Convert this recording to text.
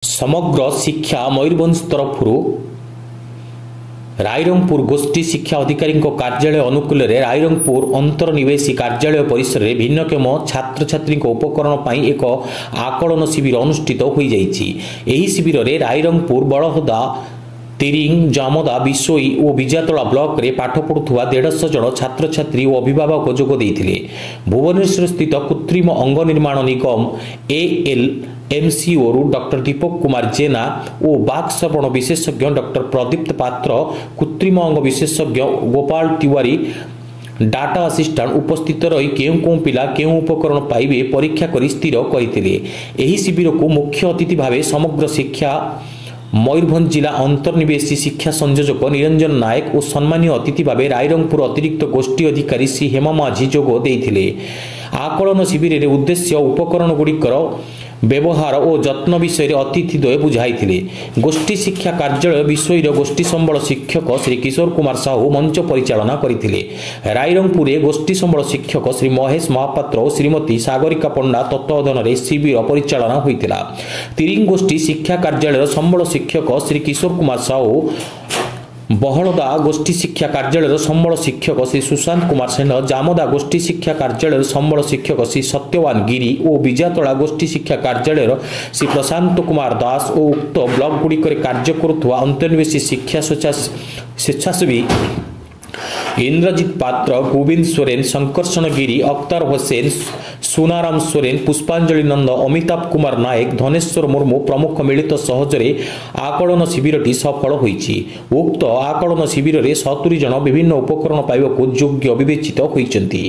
समग्र शिक्षा मयूरभंज तरफ रायरंगपुर गोष्ठी शिक्षा अधिकारी कार्यालय अनुकूल रायरंगपुर अंतर्निवेशी कार्यालय परिसर में भिन्नक्षम छात्र छात्री उपकरण पर एक आकलन शिविर अनुष्ठित हो जाएगी। शिविर में रायरंगपुर बड़हदा तिरिंग जामदा विशोई और विजातला ब्लॉक रे पाठ पढ़ुवा 150 जन छात्र छात्री और अभिभावक जोग देते। भुवनेश्वर स्थित कृत्रिम अंग निर्माण निगम एएलएमसीओ डॉक्टर दीपक कुमार जेना और बाघ श्रवण विशेषज्ञ डॉक्टर प्रदीप्त पात्र, कृत्रिम अंग विशेषज्ञ गोपाल तिवारी, डाटा असिस्टेंट उपस्थित रही केउ पिला केउ उपकरण पाइबे परीक्षा कर स्थिर करते। शिविर को मुख्य अतिथि भाव समग्र शिक्षा मयूरभंज जिला अंतर्निवेशी शिक्षा संयोजक निरंजन नायक और सम्मानीय अतिथि भाव रायरंगपुर अतिरिक्त गोष्ठी अधिकारी श्री हेमा माझी जोग देते। आकलन शिविर रे उद्देश्य उपकरण गुड़िकर व्यवहार और जत्न विषय अतिथिद्वय बुझाई। गोष्ठी शिक्षा कार्यालय विषय गोष्ठी संबल शिक्षक श्री किशोर कुमार साहू मंच परिचालना करते। रायरंगपुर गोष्ठी संबल शिक्षक श्री महेश महापात्र और श्रीमती सागरिका पंडा तत्वावधान में शिविर परिचालना होता। तिरिंग गोष्ठी शिक्षा कार्यालय संबल शिक्षक श्री किशोर कुमार साहू, बहलदा गोष्ठी शिक्षा कार्यालय संबल शिक्षक श्री सुशांत कुमार सेन, जामदा गोष्ठी शिक्षा कार्यालय संबल शिक्षक श्री सत्यवान गिरी और विजातला गोष्ठी शिक्षा कार्यालय श्री प्रशांत कुमार दास और उक्त ब्लॉक गुड़िक कार्य करुवा अंतर्निवेशी शिक्षा स्वेच्छासेवी इंद्रजीत पात्र, गोविंद सोरेन, शंकरषण गिरी, अख्तर हुसैन, सुनाराम सोरेन, पुष्पांजलि नंद, अमिताभ कुमार नायक, धनेश्वर मुर्मू प्रमुख मिलित सहजरे आकलन शिविरटी सफल होईछि। उक्त आकलन शिविर में 70 जन विभिन्न उपकरण पाइबाकू योग्य विवेचित होइछन्ति।